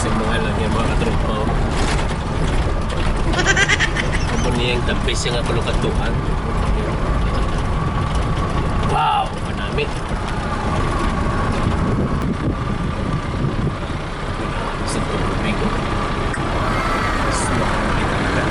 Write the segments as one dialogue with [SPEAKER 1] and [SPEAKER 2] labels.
[SPEAKER 1] Simula lang yung mga katropa. Amo niya yung tampis yung kalukatuan. Wow! Manami. Sa tubig ko. Smoke kita na.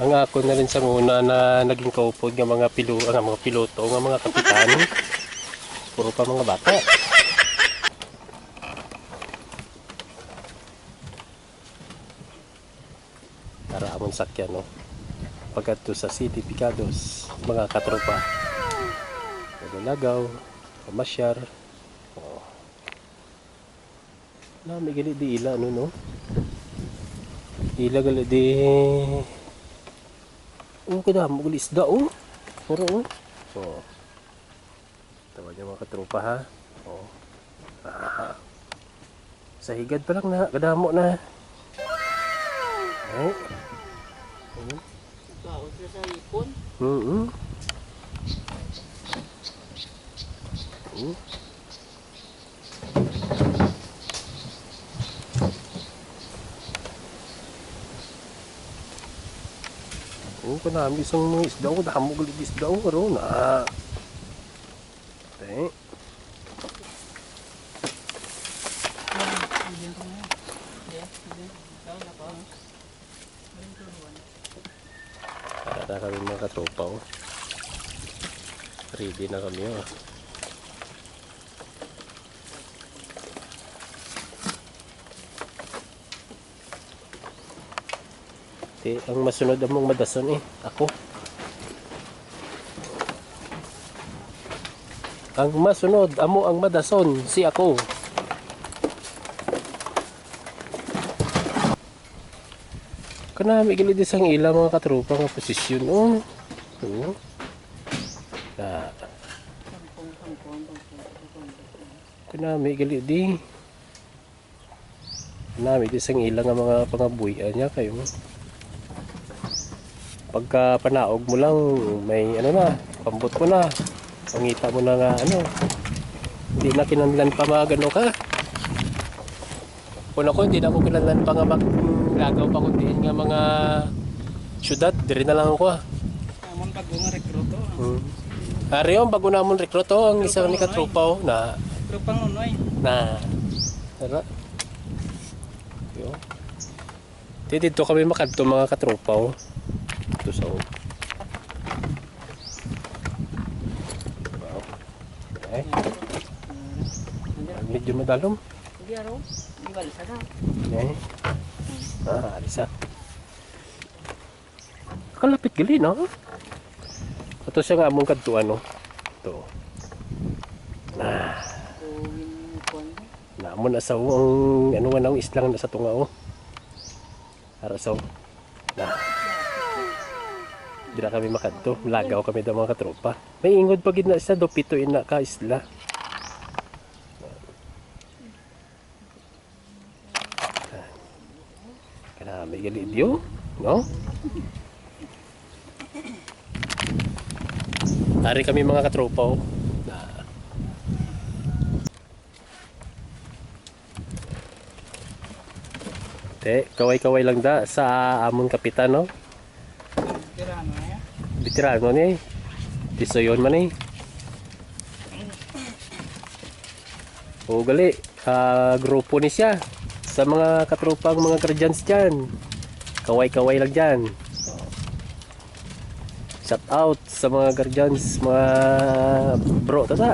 [SPEAKER 1] Ang ako na rin sa muna na naging kaupod ng mga piloto, ng mga kapitan. Puro pa mga bata. Para amon sakyan, no? Pagkato sa City Picados, mga katropa. Nagalagaw, pamasyar. Oh. Na, may gali di ila, no? Ila gali di... kada mo gali isda, puro, oh. Tawag niya mga katropa, ha? Oh. Sa higad pa lang na, kadamo na. Ay.
[SPEAKER 2] Baon sa ipon.
[SPEAKER 1] Kanami isang mga isda ko, damo galit isda ko, karoon na. Para kami mga katropa, ready na kami, ang masunod among madason ako. Ang masunod amo ang madason si ako. Kanami gilid isang ila mga katropa nga posisyon, kanami gilid di. Kanami isang ila nga mga pangabuyan niya kayo. Pagka panaog mo lang, may na, pambot mo na. Pangita mo na nga, hindi na kinanlan pa mga gano ka. Kung ako, hindi na ako kinanlan pa nga maglagaw pa kundi nga mga syudad. Diri na lang ako,
[SPEAKER 2] Namon bago nga rekruto.
[SPEAKER 1] Ari yung bago namon rekruto, ang isang ni katropa, na.
[SPEAKER 2] Tropang unoy.
[SPEAKER 1] Na. Tara. Yo. Dito kami makadto mga katropa, ito sa wow. Okay. Medyo madalom.
[SPEAKER 2] Hindi araw. Di balisa na.
[SPEAKER 1] Okay. Alisa. Kalapit gali, no? Ito siya nga among kadtuan, no? Ito. Naamon asaw ang ang islang na sa tunga, Arasaw. Di na kami makadto. Lagaw kami daw mga katropa. May ingod pa gid na isa do pito ina ka isla. Kana may galidyo, no? Ari kami mga katropa, kaway-kaway lang da sa amon kapitan, no? Veterano niya, tisoyon man o gali, grupo ni siya sa mga katropang mga guardians dyan. Kaway-kaway lang dyan. Shout out sa mga guardians, mga bro, tata.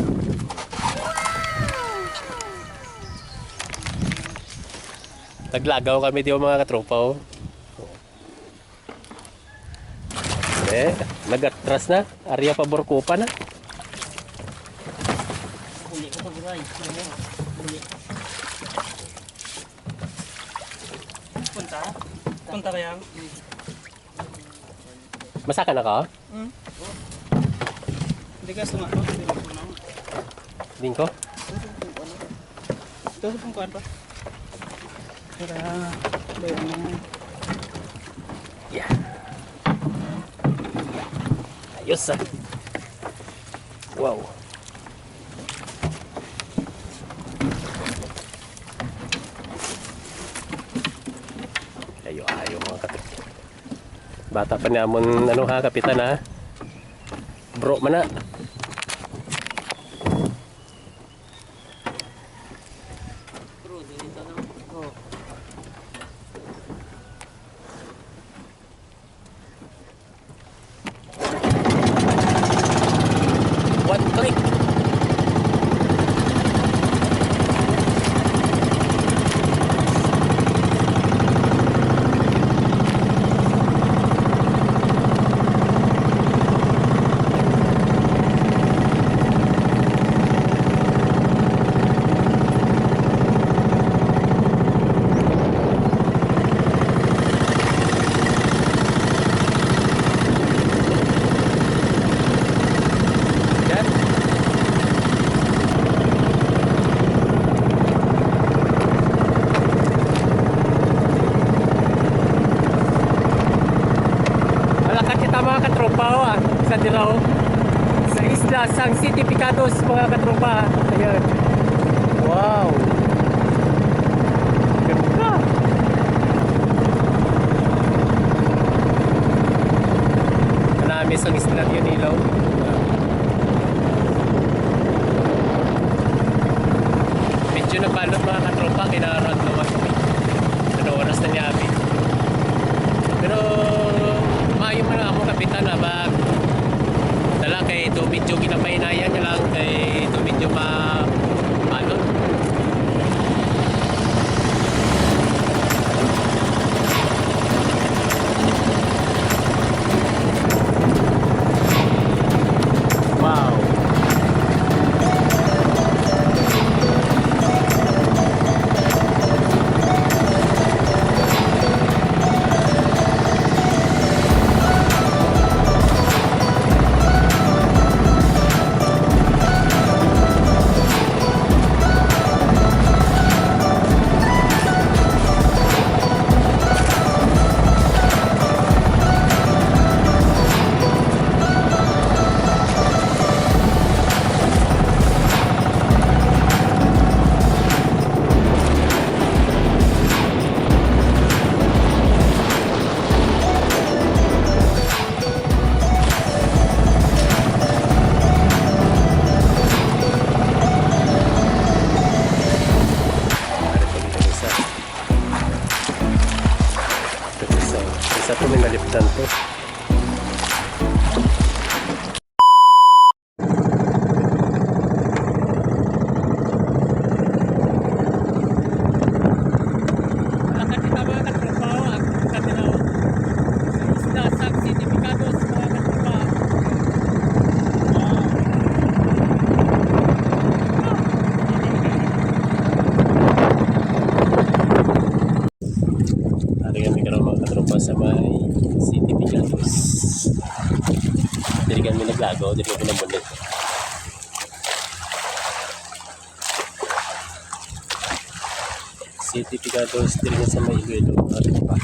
[SPEAKER 1] Naglagaw kami di mga katropa, nagatras na. Area pabor ko pa na.
[SPEAKER 2] Huli ko pag-uray. Huli. Punta kaya?
[SPEAKER 1] Masaka na ka?
[SPEAKER 2] Hindi ka sumano.
[SPEAKER 1] Din ko?
[SPEAKER 2] Ito sa pangkuhan pa. Para
[SPEAKER 1] Yeah. Ayos ah. Wow. Ayo mga kapit. Bata pa ni amon ano ha kapitan ha. Bro mana.
[SPEAKER 2] Bro, dito na. Oh.
[SPEAKER 1] One click. Yan. Malakat kita mga katropa sa Dilao. Sa isla Sang City Picados mga katropa. Ayan. Wow. Ganda. Manamis ang isla yun ilaw. Medyo nabalot mga katropa. Kinarag naman kami. Ano oras na niyabi. Pero maayo man ako kapitan na mag dala kay ito medyo ginapahinayan niya lang kay ito medyo ano wow. Isa to may naliptan to. Malakat kita mga katropa ang Katilaw. Sa isla Sang City Picados mga katropa. Hari kami karon mga katropa sa may City Picados. Dili kami naglagaw, dili kami namulit. City Picados, dili na sa may Iloilo mga katropa.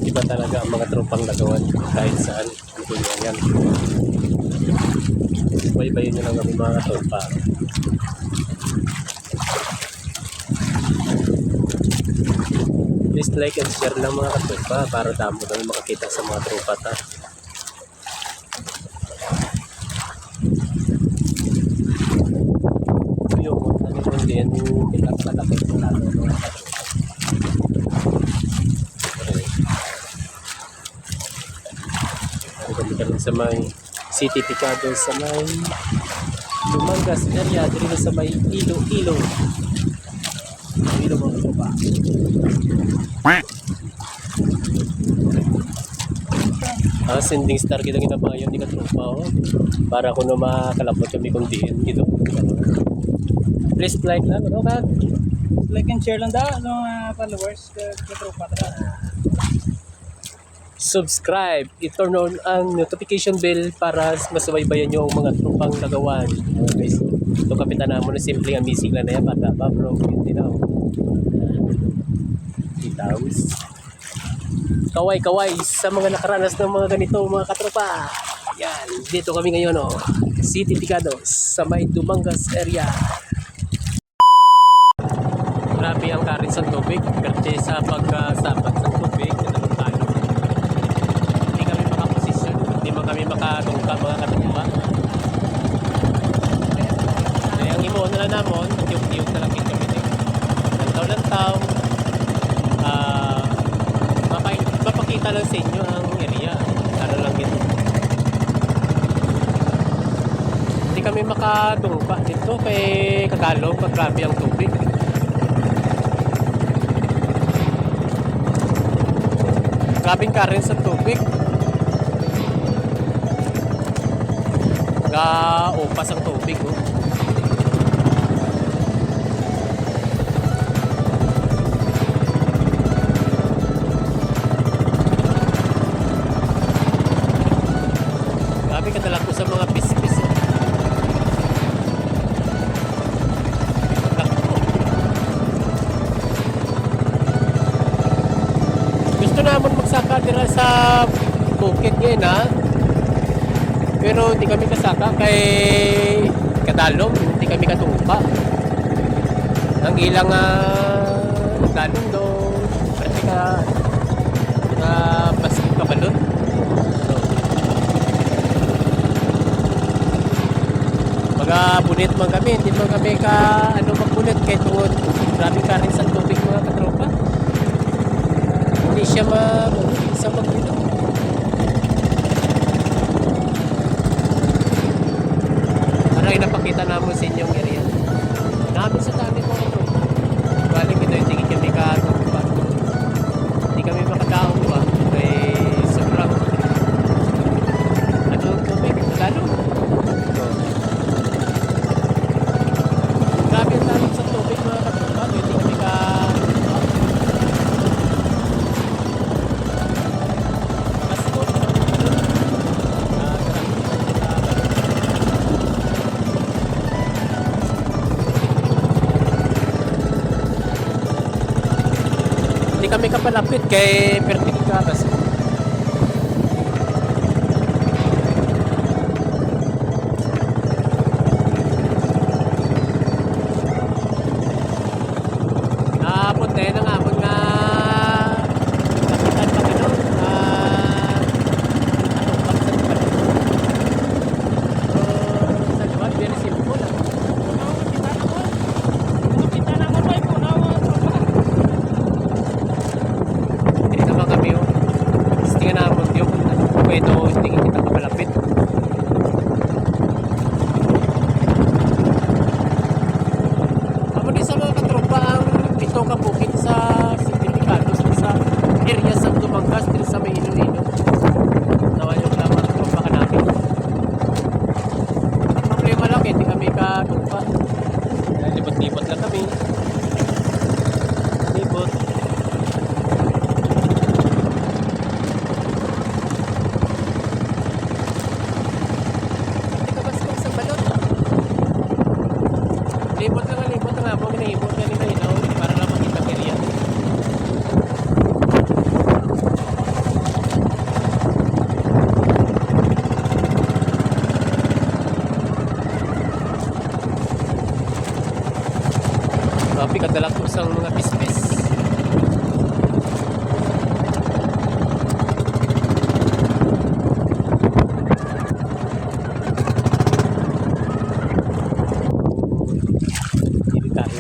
[SPEAKER 1] Iba talaga ang mga tropang lagawan kahit saan. Ito yan. Baybayin nyo lang kami mga tropa. Please like and share lang mga tropa para damo kami makakita sa mga tropa ta. Yung ano yung din pinagpalapit na lalo mga tropa. Kami kami sa may City Picados sa may Lumangas area dito sa may Ilo mga tropa. Sending star kita ginabayan ni katropa para kuno makalapot kami kung diin dito. Please like lang ano ka?
[SPEAKER 2] Like and share lang da, mga followers, katropa ta.
[SPEAKER 1] subscribe, i-turn on ang notification bell para masubaybayan nyo ang mga tropang nagawan. Okay, so ito kapitan na mo na simpleng amazing lang na yan, bata ba bro, hindi na ako. Itaws. Kaway sa mga nakaranas ng mga ganito mga katropa. Yan, dito kami ngayon City Picados sa may Dumangas area. Grabe ang karin sa tubig, kasi sa pagkasapat sa tubig, hindi kami makaposisyon, hindi man kami makatungka mga katropa. Kaya ang imo na lang namon, tiyog-tiyog na lang kami din. Lantaw-lantaw, mapakita lang sa inyo ang area. Para lang ito. Hindi kami makatungka dito kay Kagalog pag grabe ang tubig. Grabing karin sa tubig. Upas ang tubig. Grabe kadala ko sa mga pispis. Gusto naman magsaka dira sa bukid ngayon pero hindi kami kasaka kay Kadalong, hindi kami katumpa. Ang ilang dalong do pwede ka basket kabalon. Bunit man kami, hindi man kami magbunit kay tungod maraming karin sa tubig mga katropa. Hindi siya magbunit. Parang inapakita namin sa inyong area. Namin sa dami mga katropa. Balik ito, hindi kami katropa. Hindi kami makataong ba. May sobrang tubig, lalo. Grabe ang dami sa tubig mga katropa. Hindi kami hindi kami kapalapit kay Perticadas. Naabot na yun ang amon nga kapitan Panginoon sa luwan, very simple hindi naman kami tingnan naman yung ito hindi kita kapalapit. Ako din sa mga katropa ang ito kabukit sa City Picados sa area sa Dumangas din sa may Iloilo. Nawa yung mga katropa ka namin. Ang problema lang hindi kami katropa. Libot-libot lang kami. Libot. Libot lang ako, ginahibot na nila ilaw para lang makita area. Grabe kadala ko sa mga pispis.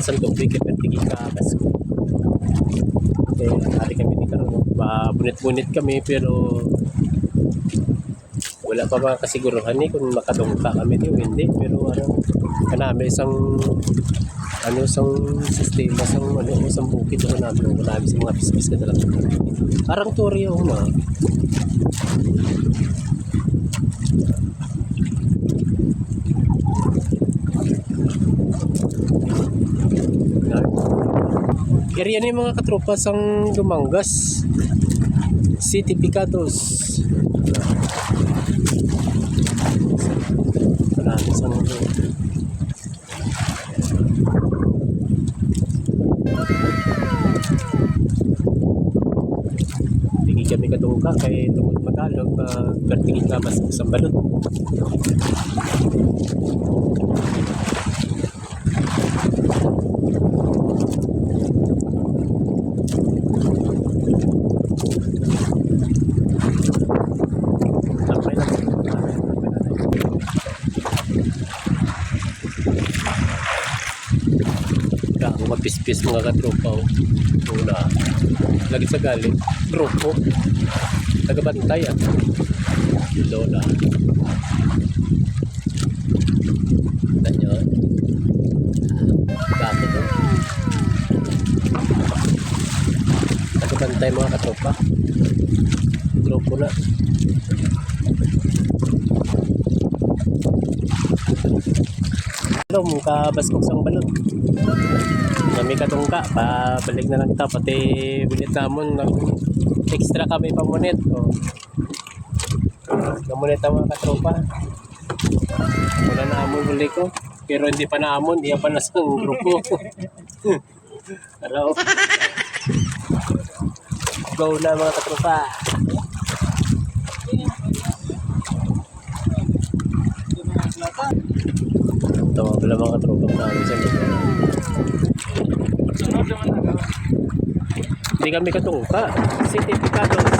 [SPEAKER 1] Sa tubig kaya pertigi ka kasko. Okay, hari kami ni karon bunit-bunit kami pero wala pa ba kasiguruhan ni kung makadungka kami di hindi pero kanami isang sistema isang bukid namin marami sa mga business ka talaga parang turyo na area ni mga katropa sang Dumangas. City Picados. Marami sa mga tingin kami kadungka kay tungod Tagalog kartingin ka mas sa balot. Tapay lang. Ako mapis-pis mga katropa. Una. Lagi sa galit. Grupo. Tagabantay ah. Lola. Tanyo. Gato to. Tagabantay mga katropa. Grupo na. Hello, mukha baskog sang balot. Kami katungka, pabalik na lang kita pati bilit namon ng extra kami pamunit. Oh. Namunit ang mga katropa. Wala na amon huli ko. Pero hindi pa na amon, di pa na sa grupo. Hello. Go na mga katropa. Ito pala mga katropa namin sa lugar. Hindi kami katungka. City Picados.